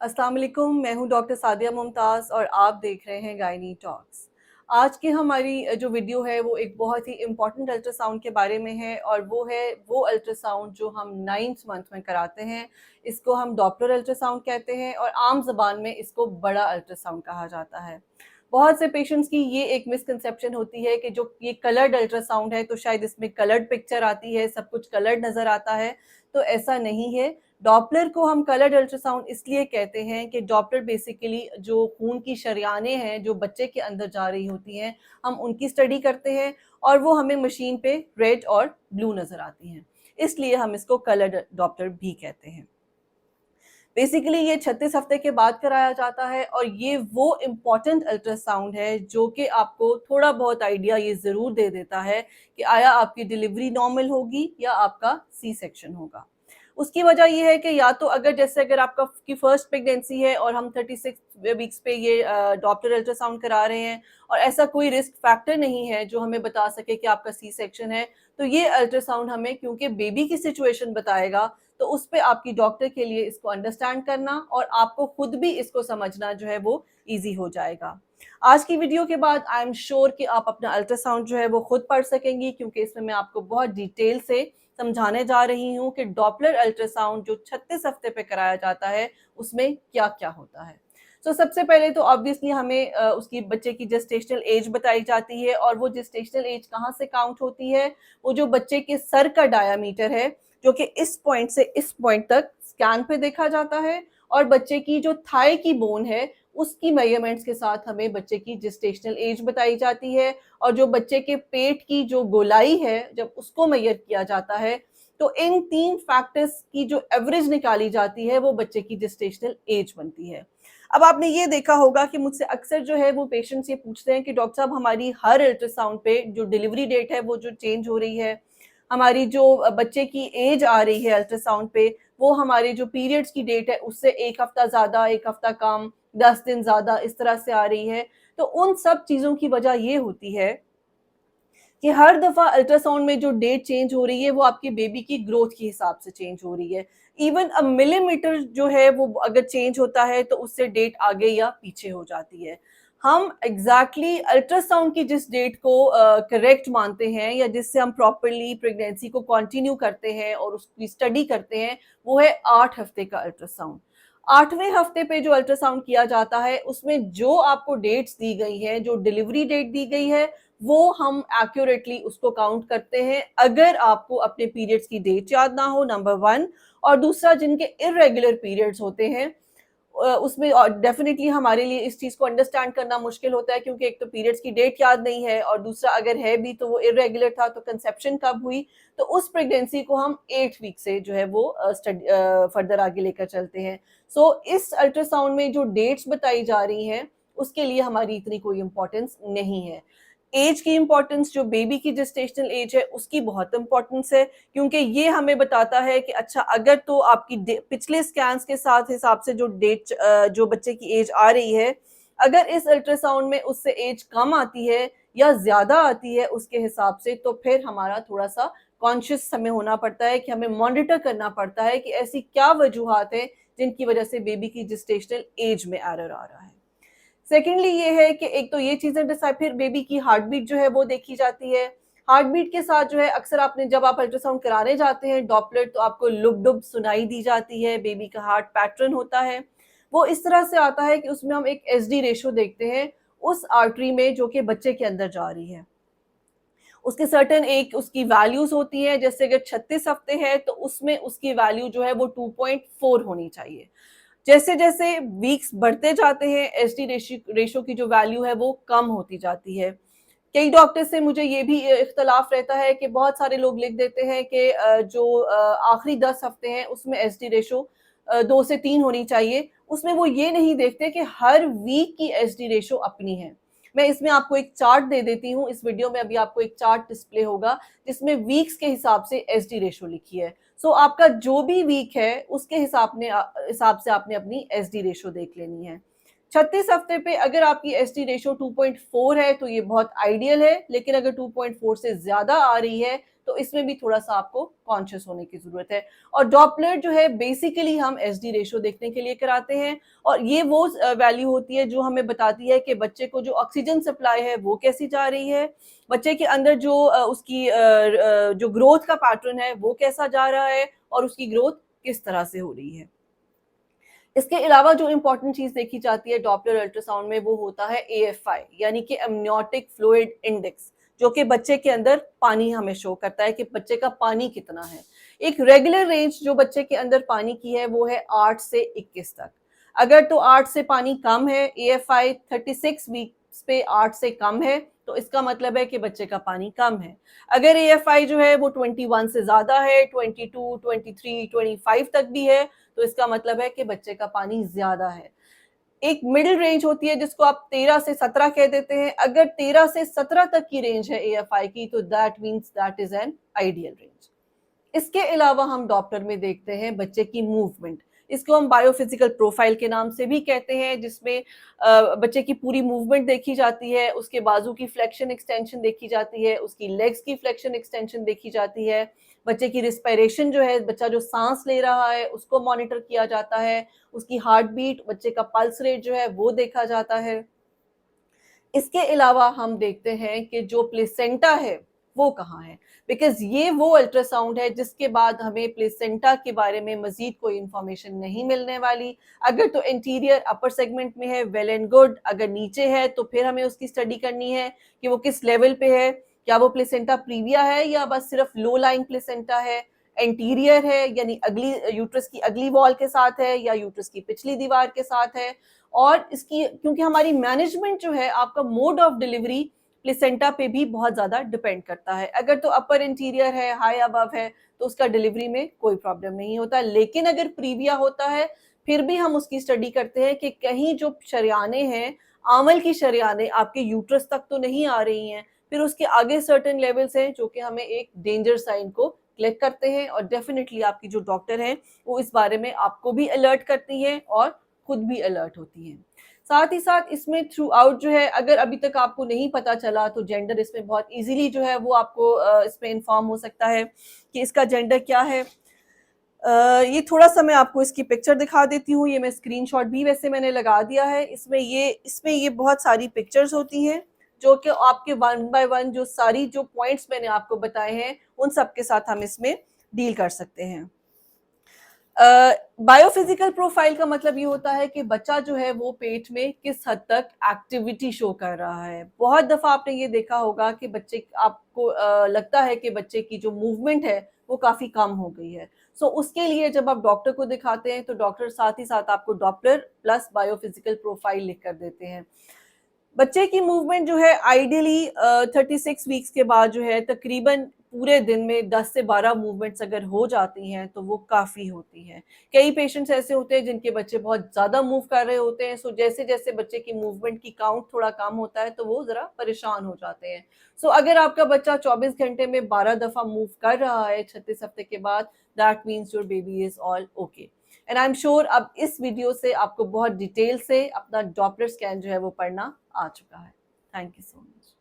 अस्सलाम वालेकुम, मैं हूं डॉक्टर सादिया मुमताज़ और आप देख रहे हैं गायनी टॉक्स। आज की हमारी जो वीडियो है वो एक बहुत ही इम्पॉर्टेंट अल्ट्रासाउंड के बारे में है और वो है वो अल्ट्रासाउंड जो हम 9th मंथ में कराते हैं। इसको हम डॉपलर अल्ट्रासाउंड कहते हैं और आम ज़बान में इसको बड़ा अल्ट्रासाउंड कहा जाता है। बहुत से पेशेंट्स की ये एक मिसकंसेप्शन होती है कि जो ये कलर्ड अल्ट्रासाउंड है तो शायद इसमें कलर्ड पिक्चर आती है, सब कुछ कलर्ड नज़र आता है, तो ऐसा नहीं है। डॉपलर को हम कलर्ड अल्ट्रासाउंड इसलिए कहते हैं कि डॉपलर बेसिकली जो खून की शरियानें हैं जो बच्चे के अंदर जा रही होती हैं, हम उनकी स्टडी करते हैं और वो हमें मशीन पे रेड और ब्लू नज़र आती हैं, इसलिए हम इसको कलर्ड डॉपलर भी कहते हैं। बेसिकली ये 36 हफ्ते के बाद कराया जाता है और ये वो इम्पॉर्टेंट अल्ट्रासाउंड है जो कि आपको थोड़ा बहुत आइडिया ये ज़रूर दे देता है कि आया आपकी डिलीवरी नॉर्मल होगी या आपका सी सेक्शन होगा। उसकी वजह ये है कि या तो अगर आपका की फर्स्ट प्रेगनेंसी है और हम 36 वीक्स पे ये डॉपलर अल्ट्रासाउंड करा रहे हैं और ऐसा कोई रिस्क फैक्टर नहीं है जो हमें बता सके कि आपका सी सेक्शन है, तो ये अल्ट्रासाउंड हमें क्योंकि बेबी की सिचुएशन बताएगा, तो उस पे आपकी डॉक्टर के लिए इसको अंडरस्टैंड करना और आपको खुद भी इसको समझना जो है वो ईजी हो जाएगा। आज की वीडियो के बाद आई एम श्योर कि आप अपना अल्ट्रासाउंड जो है वो खुद पढ़ सकेंगी, क्योंकि इसमें मैं आपको बहुत डिटेल से समझाने जा रही हूँ कि डॉपलर अल्ट्रासाउंड जो 36 हफ्ते पे कराया जाता है उसमें क्या क्या होता है। सबसे पहले तो ऑब्वियसली हमें उसकी बच्चे की जेस्टेशनल एज बताई जाती है और वो जेस्टेशनल एज कहाँ से काउंट होती है, वो जो बच्चे के सर का डायामीटर है जो कि इस पॉइंट से इस पॉइंट तक स्कैन पे देखा जाता है, और बच्चे की जो थाई की बोन है उसकी मेजरमेंट्स के साथ हमें बच्चे की जेस्टेशनल एज बताई जाती है। और जो बच्चे के पेट की जो गोलाई है जब उसको मेजर किया जाता है, तो इन तीन फैक्टर्स की जो एवरेज निकाली जाती है वो बच्चे की जेस्टेशनल एज बनती है। अब आपने ये देखा होगा कि मुझसे अक्सर जो है वो पेशेंट्स ये पूछते हैं कि डॉक्टर साहब हमारी हर अल्ट्रासाउंड पे जो डिलीवरी डेट है वो जो चेंज हो रही है, हमारी जो बच्चे की एज आ रही है अल्ट्रासाउंड पे वो हमारे जो पीरियड्स की डेट है उससे एक हफ्ता ज़्यादा, एक हफ्ता कम, 10 दिन ज़्यादा इस तरह से आ रही है। तो उन सब चीज़ों की वजह ये होती है कि हर दफ़ा अल्ट्रासाउंड में जो डेट चेंज हो रही है वो आपके बेबी की ग्रोथ के हिसाब से चेंज हो रही है। इवन अ मिलीमीटर जो है वो अगर चेंज होता है तो उससे डेट आगे या पीछे हो जाती है। हम एग्जैक्टली अल्ट्रासाउंड की जिस डेट को करेक्ट मानते हैं या जिससे हम प्रॉपरली प्रेगनेंसी को कंटिन्यू करते हैं और उसकी स्टडी करते हैं, वो है 8 हफ्ते का अल्ट्रासाउंड। 8वें हफ्ते पे जो अल्ट्रासाउंड किया जाता है उसमें जो आपको डेट्स दी गई हैं, जो डिलीवरी डेट दी गई है, वो हम एक्यूरेटली उसको काउंट करते हैं। अगर आपको अपने पीरियड्स की डेट याद ना हो, नंबर 1, और दूसरा जिनके इर्रेगुलर पीरियड्स होते हैं उसमें डेफिनेटली हमारे लिए इस चीज़ को अंडरस्टैंड करना मुश्किल होता है, क्योंकि एक तो पीरियड्स की डेट याद नहीं है और दूसरा अगर है भी तो वो इर्रेगुलर था, तो कंसेप्शन कब हुई, तो उस प्रेगनेंसी को हम 8 वीक से जो है वो फर्दर आगे लेकर चलते हैं। इस अल्ट्रासाउंड में जो डेट्स बताई जा रही हैं उसके लिए हमारी इतनी कोई इंपॉर्टेंस नहीं है। एज की इंपॉर्टेंस, जो बेबी की जेस्टेशनल एज है उसकी बहुत इंपॉर्टेंस है, क्योंकि ये हमें बताता है कि अच्छा अगर तो आपकी पिछले स्कैन्स के साथ हिसाब से जो डेट जो बच्चे की एज आ रही है, अगर इस अल्ट्रासाउंड में उससे एज कम आती है या ज्यादा आती है उसके हिसाब से, तो फिर हमारा थोड़ा सा कॉन्शियस हमें होना पड़ता है कि हमें मॉनिटर करना पड़ता है कि ऐसी क्या वजूहात है जिनकी वजह से बेबी की जेस्टेशनल एज में एरर आ रहा है। सेकेंडली ये है कि एक तो ये चीजें डिसाइड, फिर बेबी की हार्ट बीट जो है वो देखी जाती है। हार्ट बीट के साथ जो है अक्सर आपने जब आप अल्ट्रासाउंड कराने जाते हैं डॉपलर, तो आपको लुब डुब सुनाई दी जाती है, बेबी का हार्ट पैटर्न होता है। वो इस तरह से आता है कि उसमें हम एक एसडी रेशो देखते हैं उस आर्टरी में जो कि बच्चे के अंदर जा रही है। उसके सर्टेन एक उसकी वैल्यूज होती है, जैसे अगर 36 हफ्ते है तो उसमें उसकी वैल्यू जो है वो 2.4 होनी चाहिए। जैसे जैसे वीक्स बढ़ते जाते हैं एसडी रेशो की जो वैल्यू है वो कम होती जाती है। कई डॉक्टर से मुझे ये भी इख्तलाफ रहता है कि बहुत सारे लोग लिख देते हैं कि जो आखिरी 10 हफ्ते हैं उसमें एसडी रेशो 2 से 3 होनी चाहिए। उसमें वो ये नहीं देखते कि हर वीक की एसडी रेशो अपनी है। मैं इसमें आपको एक चार्ट दे देती हूँ, इस वीडियो में अभी आपको एक चार्ट डिस्प्ले होगा जिसमें वीक्स के हिसाब से एसडी रेशो लिखी है। आपका जो भी वीक है उसके हिसाब से आपने अपनी एसडी रेशो देख लेनी है। 36 हफ्ते पे अगर आपकी एसडी रेशो 2.4 है तो ये बहुत आइडियल है, लेकिन अगर 2.4 से ज्यादा आ रही है तो इसमें भी थोड़ा सा आपको कॉन्शियस होने की ज़रूरत है। और डॉपलर जो है बेसिकली हम एसडी रेशो देखने के लिए कराते हैं, और ये वो वैल्यू होती है जो हमें बताती है कि बच्चे को जो ऑक्सीजन सप्लाई है वो कैसी जा रही है, बच्चे के अंदर जो उसकी जो ग्रोथ का पैटर्न है वो कैसा जा रहा है, और उसकी ग्रोथ किस तरह से हो रही है। इसके अलावा जो इम्पोर्टेंट चीज देखी जाती है डॉपलर अल्ट्रासाउंड में वो होता है एएफआई, यानी कि एमनियोटिक फ्लूइड इंडेक्स, जो कि बच्चे के अंदर पानी हमें शो करता है कि बच्चे का पानी कितना है। एक रेगुलर रेंज जो बच्चे के अंदर पानी की है वो है 8 से 21 तक। अगर तो 8 से पानी कम है, एएफआई 36 वीक्स पे 8 से कम है, तो इसका मतलब है कि बच्चे का पानी कम है। अगर एएफआई जो है वो 21 से ज्यादा है, 22, 23, 25 तक भी है, तो इसका मतलब है कि बच्चे का पानी ज्यादा है। एक मिडिल रेंज होती है जिसको आप 13 से 17 कह देते हैं। अगर 13 से 17 तक की रेंज है एएफआई की, तो that means that is an ideal range. इसके अलावा हम डॉपलर में देखते हैं बच्चे की मूवमेंट। इसको हम बायोफिजिकल प्रोफाइल के नाम से भी कहते हैं, जिसमें बच्चे की पूरी मूवमेंट देखी जाती है, उसके बाजू की फ्लेक्शन एक्सटेंशन देखी जाती है, उसकी लेग्स की फ्लेक्शन एक्सटेंशन देखी जाती है, बच्चे की रिस्पिरेशन जो है, बच्चा जो सांस ले रहा है उसको मॉनिटर किया जाता है, उसकी हार्ट बीट, बच्चे का पल्स रेट जो है वो देखा जाता है। इसके अलावा हम देखते हैं कि जो प्लेसेंटा है वो कहाँ है, बिकॉज ये वो अल्ट्रासाउंड है जिसके बाद हमें प्लेसेंटा के बारे में मजीद कोई इंफॉर्मेशन नहीं मिलने वाली। अगर तो इंटीरियर अपर सेगमेंट में है, वेल एंड गुड। अगर नीचे है तो फिर हमें उसकी स्टडी करनी है कि वो किस लेवल पे है, क्या वो प्लेसेंटा प्रीविया है या बस सिर्फ लो लाइंग प्लेसेंटा है, एंटीरियर है यानी अगली यूट्रस की अगली वॉल के साथ है या यूट्रस की पिछली दीवार के साथ है। और इसकी क्योंकि हमारी मैनेजमेंट जो है, आपका मोड ऑफ डिलीवरी प्लेसेंटा पे भी बहुत ज्यादा डिपेंड करता है। अगर तो अपर इंटीरियर है, हाई अबव है, तो उसका डिलीवरी में कोई प्रॉब्लम नहीं होता। लेकिन अगर प्रीविया होता है, फिर भी हम उसकी स्टडी करते हैं कि कहीं जो शरियाने हैं, आमल की शरियाने आपके यूट्रस तक तो नहीं आ रही हैं। फिर उसके आगे सर्टेन लेवल्स हैं जो कि हमें एक डेंजर साइन को क्लिक करते हैं, और डेफिनेटली आपकी जो डॉक्टर हैं वो इस बारे में आपको भी अलर्ट करती हैं और खुद भी अलर्ट होती हैं। साथ ही साथ इसमें थ्रू आउट जो है, अगर अभी तक आपको नहीं पता चला तो जेंडर इसमें बहुत इजीली जो है वो आपको इसमें इन्फॉर्म हो सकता है कि इसका जेंडर क्या है। ये थोड़ा सा मैं आपको इसकी पिक्चर दिखा देती हूँ। ये मैं स्क्रीनशॉट भी वैसे मैंने लगा दिया है। इसमें ये बहुत सारी पिक्चर्स होती हैं जो कि आपके वन बाय वन जो सारी जो पॉइंट्स मैंने आपको बताए हैं उन सब के साथ हम इसमें डील कर सकते हैं। बायोफिजिकल प्रोफाइल का मतलब ये होता है कि बच्चा जो है वो पेट में किस हद तक एक्टिविटी शो कर रहा है। बहुत दफा आपने ये देखा होगा कि बच्चे आपको लगता है कि बच्चे की जो मूवमेंट है वो काफी कम हो गई है। सो उसके लिए जब आप डॉक्टर को दिखाते हैं तो डॉक्टर साथ ही साथ आपको डॉपलर प्लस बायोफिजिकल प्रोफाइल लिख कर देते हैं। बच्चे की मूवमेंट जो है आइडियली 36 वीक्स के बाद जो है तकरीबन पूरे दिन में 10 से 12 मूवमेंट्स अगर हो जाती हैं तो वो काफ़ी होती हैं। कई पेशेंट्स ऐसे होते हैं जिनके बच्चे बहुत ज़्यादा मूव कर रहे होते हैं, सो जैसे जैसे बच्चे की मूवमेंट की काउंट थोड़ा कम होता है तो वो ज़रा परेशान हो जाते हैं। सो अगर आपका बच्चा 24 घंटे में 12 दफ़ा मूव कर रहा है 36 हफ्ते के बाद, that means your baby is all okay. And I am sure अब इस वीडियो से आपको बहुत डिटेल से अपना डॉपलर स्कैन जो है वो पढ़ना आ चुका है। Thank you so much.